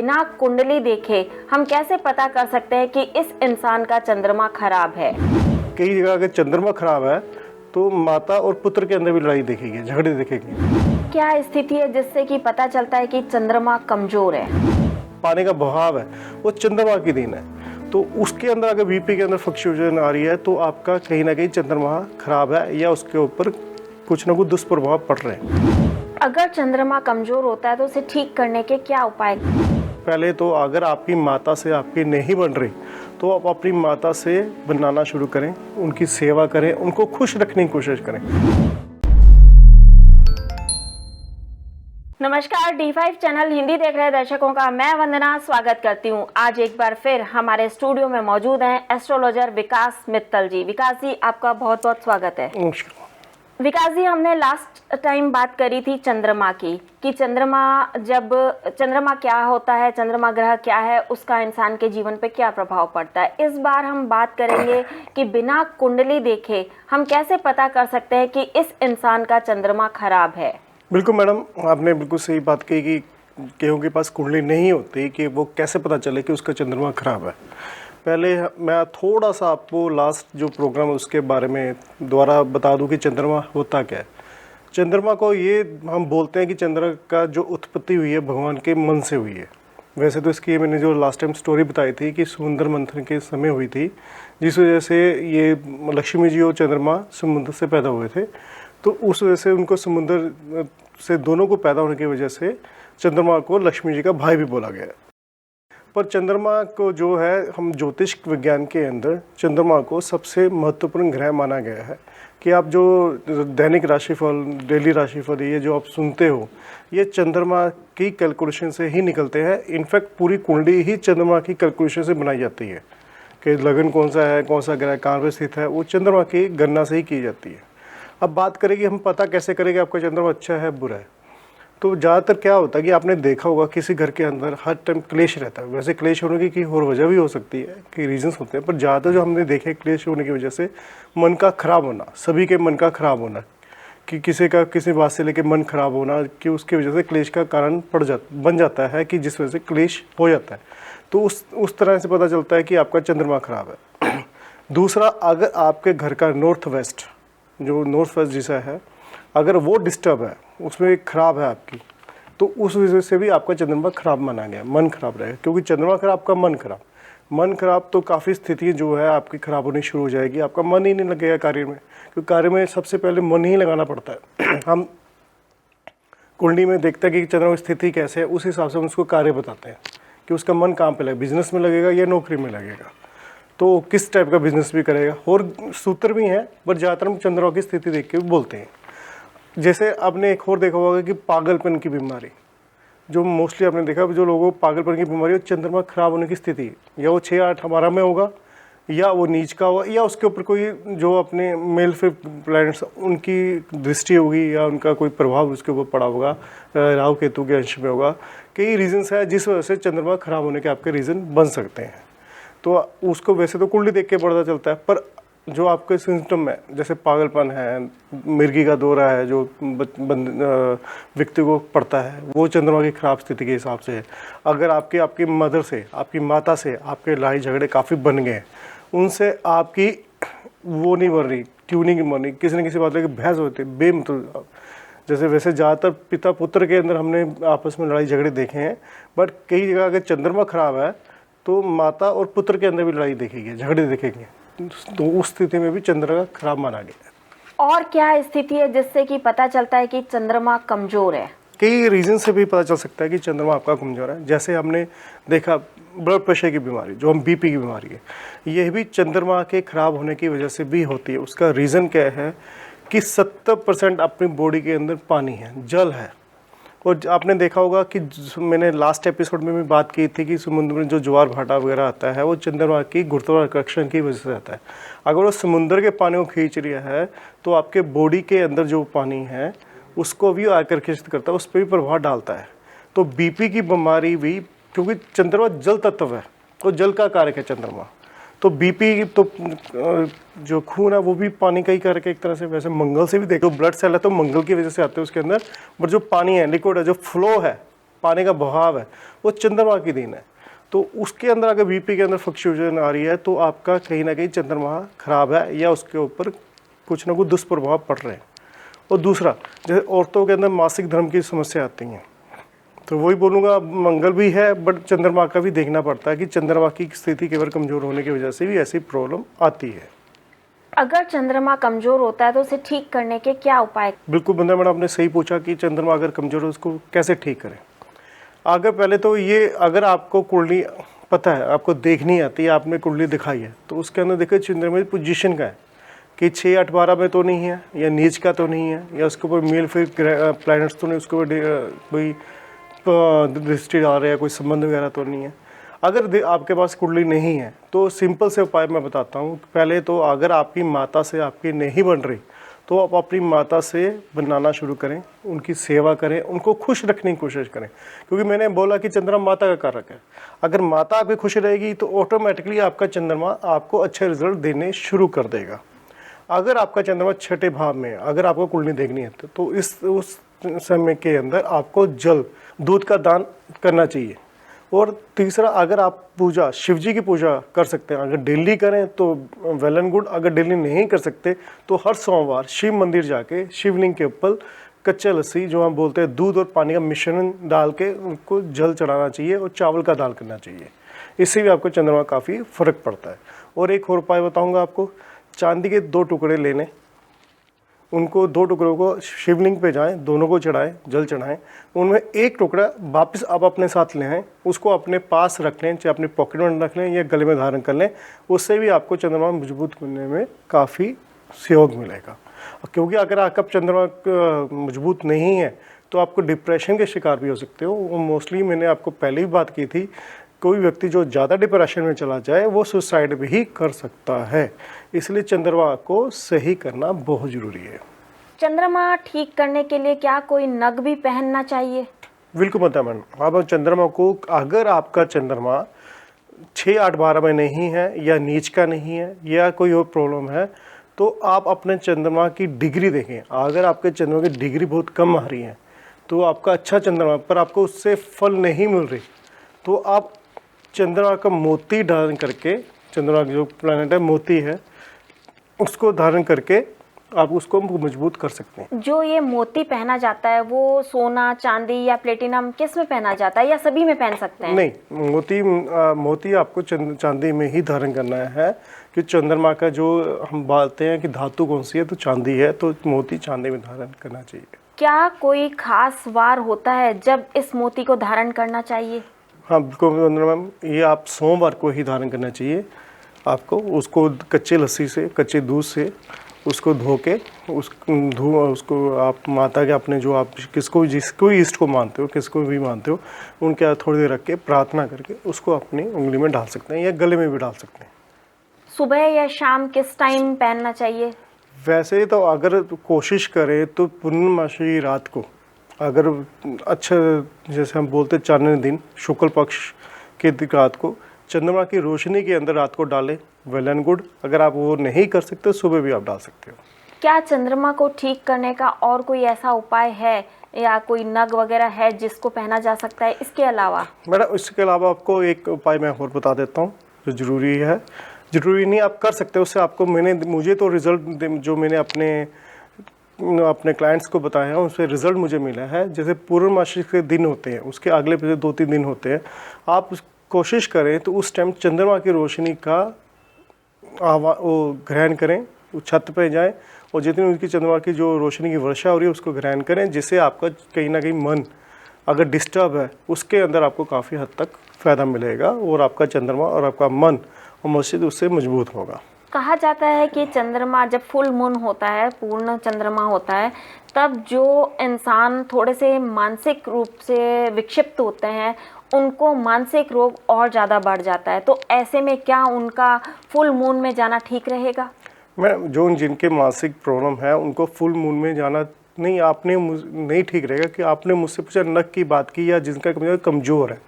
बिना कुंडली देखे हम कैसे पता कर सकते हैं कि इस इंसान का चंद्रमा खराब है? कई जगह अगर चंद्रमा खराब है तो माता और पुत्र के अंदर भी लड़ाई दिखेगी, झगड़े दिखेंगे। क्या स्थिति है जिससे कि पता चलता है कि चंद्रमा कमजोर है? पानी का बहाव है वो चंद्रमा की देन है, तो उसके अंदर अगर बीपी के अंदर फ्लक्चुएशन आ रही है तो आपका कहीं ना कहीं चंद्रमा खराब है या उसके ऊपर कुछ ना कुछ दुष्प्रभाव पड़ रहे हैं। अगर चंद्रमा कमजोर होता है तो उसे ठीक करने के क्या उपाय? पहले तो अगर आपकी माता से आपकी नहीं बन रही तो आप अपनी माता से बनाना शुरू करें, उनकी सेवा करें, उनको खुश रखने की कोशिश करें। नमस्कार, D5 चैनल हिंदी देख रहे दर्शकों का मैं वंदना स्वागत करती हूं। आज एक बार फिर हमारे स्टूडियो में मौजूद हैं एस्ट्रोलॉजर विकास मित्तल जी। विकास जी, आपका बहुत बहुत स्वागत है। नमस्कार विकास जी, हमने लास्ट टाइम बात करी थी चंद्रमा की, कि चंद्रमा क्या होता है, चंद्रमा ग्रह क्या है, उसका इंसान के जीवन पे क्या प्रभाव पड़ता है। इस बार हम बात करेंगे कि बिना कुंडली देखे हम कैसे पता कर सकते हैं कि इस इंसान का चंद्रमा खराब है। बिल्कुल मैडम, आपने बिल्कुल सही बात कही कि केहू के पास कुंडली नहीं होती कि वो कैसे पता चले कि उसका चंद्रमा खराब है। पहले मैं थोड़ा सा आपको लास्ट जो प्रोग्राम है उसके बारे में दोबारा बता दूं कि चंद्रमा होता क्या है। चंद्रमा को ये हम बोलते हैं कि चंद्र का जो उत्पत्ति हुई है भगवान के मन से हुई है। वैसे तो इसकी मैंने जो लास्ट टाइम स्टोरी बताई थी कि समुद्र मंथन के समय हुई थी, जिस वजह से ये लक्ष्मी जी और चंद्रमा समुद्र से पैदा हुए थे, तो उस वजह से उनको समुद्र से दोनों को पैदा होने की वजह से चंद्रमा को लक्ष्मी जी का भाई भी बोला गया है। पर चंद्रमा को जो है हम ज्योतिष विज्ञान के अंदर चंद्रमा को सबसे महत्वपूर्ण ग्रह माना गया है। कि आप जो दैनिक राशिफल, डेली राशिफल ये जो आप सुनते हो, ये चंद्रमा की कैलकुलेशन से ही निकलते हैं। इनफैक्ट पूरी कुंडली ही चंद्रमा की कैलकुलेशन से बनाई जाती है कि लगन कौन सा है, कौन सा ग्रह कहाँ पर स्थित है, वो चंद्रमा की गणना से ही की जाती है। अब बात करें कि हम पता कैसे करेंगे आपका चंद्रमा अच्छा है बुरा है, तो ज़्यादातर क्या होता है कि आपने देखा होगा किसी घर के अंदर हर टाइम क्लेश रहता है। वैसे क्लेश होने की और वजह भी हो सकती है, कई रीजंस होते हैं, पर ज़्यादातर जो हमने देखे क्लेश होने की वजह से मन का खराब होना, सभी के मन का खराब होना, कि किसी का किसी बात से लेके मन खराब होना, कि उसकी वजह से क्लेश का कारण बन जाता है, कि जिस वजह से क्लेश हो जाता है। तो उस तरह से पता चलता है कि आपका चंद्रमा खराब है। दूसरा, अगर आपके घर का नॉर्थ वेस्ट जिसा है, अगर वो डिस्टर्ब है, उसमें खराब है आपकी, तो उस वजह से भी आपका चंद्रमा खराब माना गया, मन खराब रहेगा। क्योंकि चंद्रमा खराब, आपका मन खराब तो काफ़ी स्थिति जो है आपकी खराब होनी शुरू हो जाएगी। आपका मन ही नहीं लगेगा कार्य में, क्योंकि कार्य में सबसे पहले मन ही लगाना पड़ता है। हम कुंडली में देखते हैं कि चंद्रमा की स्थिति कैसे है, उस हिसाब से हम उसको कार्य बताते हैं कि उसका मन कहाँ पे लगेगा, बिजनेस में लगेगा या नौकरी में लगेगा, तो किस टाइप का बिजनेस भी करेगा। और सूत्र भी हैं, पर ज़्यादातर हम चंद्रमा की स्थिति देख के बोलते हैं। जैसे आपने एक और देखा होगा कि पागलपन की बीमारी, जो मोस्टली आपने देखा, जो लोगों को पागलपन की बीमारी, चंद्रमा खराब होने की स्थिति, या वो 6-8 हमारा में होगा, या वो नीच का होगा, या उसके ऊपर कोई जो अपने मेल फिर प्लैनेट्स उनकी दृष्टि होगी, या उनका कोई प्रभाव उसके ऊपर पड़ा होगा, राहु केतु के अंश में होगा। कई रीजन्स है जिस वजह से चंद्रमा खराब होने के आपके रीज़न बन सकते हैं। तो उसको वैसे तो कुंडली देख के पता चलता है, पर जो आपके सिम्टम है, जैसे पागलपन है, मिर्गी का दौरा है, जो व्यक्ति को पड़ता है, वो चंद्रमा की खराब स्थिति के हिसाब से है। अगर आपकी मदर से, आपकी माता से आपके लड़ाई झगड़े काफ़ी बन गए, उनसे आपकी वो नहीं बन रही, ट्यूनिंग नहीं बन रही, किसी न किसी बात लेकर बहस होती है बेमतलब, जैसे वैसे ज़्यादातर पिता पुत्र के अंदर हमने आपस में लड़ाई झगड़े देखे हैं, बट कई जगह अगर चंद्रमा खराब है तो माता और पुत्र के अंदर भी लड़ाई देखेगी, झगड़े देखेंगे, तो उस स्थिति में भी चंद्रमा खराब माना गया है। और क्या स्थिति है जिससे कि पता चलता है कि चंद्रमा कमजोर है? कई रीजन से भी पता चल सकता है कि चंद्रमा आपका कमजोर है। जैसे हमने देखा ब्लड प्रेशर की बीमारी, जो हम बीपी की बीमारी है, यह भी चंद्रमा के खराब होने की वजह से भी होती है। उसका रीज़न क्या है कि 70% अपनी बॉडी के अंदर पानी है, जल है। और आपने देखा होगा कि मैंने लास्ट एपिसोड में भी बात की थी कि समुद्र में जो ज्वार भाटा वगैरह आता है वो चंद्रमा की गुरुत्वाकर्षण की वजह से आता है। अगर वो समुद्र के पानी को खींच रहा है तो आपके बॉडी के अंदर जो पानी है उसको भी आकर्षित करता है, उस पर भी प्रभाव डालता है। तो बीपी की बीमारी भी, क्योंकि चंद्रमा जल तत्व है, तो जल का कारक है चंद्रमा, तो बीपी तो जो खून है वो भी पानी का ही कारक है एक तरह से। वैसे मंगल से भी देखो, ब्लड सेल है तो मंगल की वजह से आते हैं उसके अंदर, बट जो पानी है, लिक्विड है, जो फ्लो है पानी का बहाव है वो चंद्रमा की देन है। तो उसके अंदर अगर वीपी के अंदर फ्लक्चुएशन आ रही है तो आपका कहीं ना कहीं चंद्रमा खराब है या उसके ऊपर कुछ ना कुछ दुष्प्रभाव पड़ रहे हैं। और दूसरा, जैसे औरतों के अंदर मासिक धर्म की समस्या आती हैं, तो वही बोलूँगा मंगल भी है बट चंद्रमा का भी देखना पड़ता है कि चंद्रमा की स्थिति केवल कमज़ोर होने की वजह से भी ऐसी प्रॉब्लम आती है। अगर चंद्रमा कमजोर होता है तो उसे ठीक करने के क्या उपाय? बिल्कुल बंदा मैडम, आपने सही पूछा कि चंद्रमा अगर कमज़ोर है उसको कैसे ठीक करें। अगर पहले तो ये, अगर आपको कुंडली पता है, आपको देखनी आती है, आपने कुंडली दिखाई है, तो उसके अंदर देखिए चंद्रमा की पोजीशन का है कि 6, 8, 12 में तो नहीं है, या नीच का तो नहीं है, या उसके ऊपर मेल फिर प्लैनेट्स तो नहीं, उसके ऊपर कोई दृष्टि डाल रहे हैं, कोई संबंध वगैरह तो नहीं है। अगर आपके पास कुंडली नहीं है तो सिंपल से उपाय मैं बताता हूँ। पहले तो अगर आपकी माता से आपकी नहीं बन रही तो आप अपनी माता से बनाना शुरू करें, उनकी सेवा करें, उनको खुश रखने की कोशिश करें, क्योंकि मैंने बोला कि चंद्रमा माता का कारक है। अगर माता आपकी खुश रहेगी तो ऑटोमेटिकली आपका चंद्रमा आपको अच्छे रिजल्ट देने शुरू कर देगा। अगर आपका चंद्रमा छठे भाव में, अगर आपको कुंडली देखनी है तो उस समय के अंदर आपको जल, दूध का दान करना चाहिए। और तीसरा, अगर आप पूजा, शिव जी की पूजा कर सकते हैं, अगर डेली करें तो वेल एंड गुड, अगर डेली नहीं कर सकते तो हर सोमवार शिव मंदिर जाके शिवलिंग के ऊपर कच्चा लस्सी, जो हम बोलते हैं दूध और पानी का मिश्रण डाल के उनको जल चढ़ाना चाहिए और चावल का दान करना चाहिए। इससे भी आपको चंद्रमा काफ़ी फ़र्क पड़ता है। और एक और उपाय बताऊँगा आपको, चांदी के 2 टुकड़े लेने, उनको 2 टुकड़ों को शिवलिंग पे जाएं, दोनों को चढ़ाएं, जल चढ़ाएं, उनमें एक टुकड़ा वापस आप अपने साथ ले आएँ, उसको अपने पास रख लें, चाहे अपने पॉकेट में रख लें या गले में धारण कर लें। उससे भी आपको चंद्रमा मजबूत करने में काफ़ी सहयोग मिलेगा। क्योंकि अगर आपका चंद्रमा मजबूत नहीं है तो आपको डिप्रेशन के शिकार भी हो सकते हो। वो मोस्टली मैंने आपको पहले भी बात की थी, कोई व्यक्ति जो ज़्यादा डिप्रेशन में चला जाए वो सुसाइड भी कर सकता है। इसलिए चंद्रमा को सही करना बहुत ज़रूरी है। चंद्रमा ठीक करने के लिए क्या कोई नग भी पहनना चाहिए? बिल्कुल पता मैडम। अब चंद्रमा को, अगर आपका चंद्रमा 6, 8, 12 में नहीं है या नीच का नहीं है या कोई और प्रॉब्लम है तो आप अपने चंद्रमा की डिग्री देखें। अगर आपके चंद्रमा की डिग्री बहुत कम आ रही है तो आपका अच्छा चंद्रमा, पर आपको उससे फल नहीं मिल रही, तो आप चंद्रमा का मोती धारण करके, चंद्रमा जो प्लैनेट है मोती है, उसको धारण करके आप उसको मजबूत कर सकते हैं। जो ये मोती पहना जाता है वो सोना, चांदी या प्लेटिनम किस में पहना जाता है, या सभी में पहन सकते हैं? नहीं, मोती आपको चांदी में ही धारण करना है, कि चंद्रमा का जो हम बोलते हैं कि धातु कौन सी है, तो चांदी है, तो मोती चांदी में धारण करना चाहिए। क्या कोई खास वार होता है जब इस मोती को धारण करना चाहिए? हाँ बिल्कुल मैम, ये आप सोमवार को ही धारण करना चाहिए आपको। उसको कच्चे लस्सी से, कच्चे दूध से उसको धो के उसको आप माता के, अपने जो आप जिसको भी इष्ट को मानते हो, किसको भी मानते हो, उनके हाथ थोड़ी देर रख के प्रार्थना करके उसको अपनी उंगली में डाल सकते हैं या गले में भी डाल सकते हैं। सुबह या शाम किस टाइम पहनना चाहिए? वैसे तो अगर कोशिश करें तो पूर्णमासी रात को, अगर अच्छा, जैसे हम बोलते हैं चांदनी दिन, शुक्ल पक्ष के रात को चंद्रमा की रोशनी के अंदर रात को डालें, वेल एंड गुड। अगर आप वो नहीं कर सकते सुबह भी आप डाल सकते हो। क्या चंद्रमा को ठीक करने का और कोई ऐसा उपाय है या कोई नग वगैरह है जिसको पहना जा सकता है इसके अलावा? मैडम इसके अलावा आपको एक उपाय मैं और बता देता हूँ जो ज़रूरी है। ज़रूरी नहीं, आप कर सकते हो, उससे आपको मुझे तो रिज़ल्ट जो मैंने अपने क्लाइंट्स को बताया है उससे रिज़ल्ट मुझे मिला है। जैसे पूर्णमासी के दिन होते हैं, उसके अगले 2-3 दिन होते हैं, आप कोशिश करें तो उस टाइम चंद्रमा की रोशनी का वो ग्रहण करें, वो छत पे जाएं और जितनी उनकी चंद्रमा की जो रोशनी की वर्षा हो रही है उसको ग्रहण करें, जिससे आपका कहीं ना कहीं मन अगर डिस्टर्ब है उसके अंदर आपको काफ़ी हद तक फ़ायदा मिलेगा और आपका चंद्रमा और आपका मन और मस्जिद उससे मजबूत होगा। कहा जाता है कि चंद्रमा जब फुल मून होता है, पूर्ण चंद्रमा होता है, तब जो इंसान थोड़े से मानसिक रूप से विक्षिप्त होते हैं उनको मानसिक रोग और ज़्यादा बढ़ जाता है। तो ऐसे में क्या उनका फुल मून में जाना ठीक रहेगा? मैं जिनके मानसिक प्रॉब्लम है उनको फुल मून में जाना नहीं, आपने नहीं ठीक रहेगा कि आपने मुझसे पूछा नक की बात की या जिनका कमज़ोर है।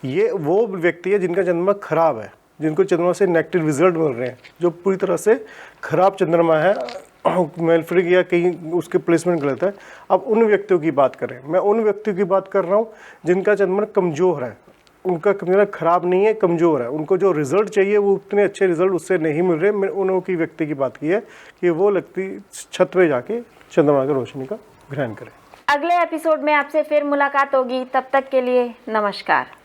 ये वो व्यक्ति है जिनका चंद्रमा खराब है, जिनको चंद्रमा से नेगेटिव रिजल्ट मिल रहे हैं, जो पूरी तरह से खराब चंद्रमा है, मेलफ्री या कहीं उसके प्लेसमेंट गलत है, अब उन व्यक्तियों की बात करें। मैं उन व्यक्तियों की बात कर रहा हूँ जिनका चंद्रमा कमज़ोर है, उनका चंद्रमा खराब नहीं है, कमज़ोर है, उनको जो रिजल्ट चाहिए वो उतने अच्छे रिजल्ट उससे नहीं मिल रहे। मैं उन की व्यक्ति की बात की है कि वो व्यक्ति छत पे जाके चंद्रमा की रोशनी का ग्रहण करें। अगले एपिसोड में आपसे फिर मुलाकात होगी, तब तक के लिए नमस्कार।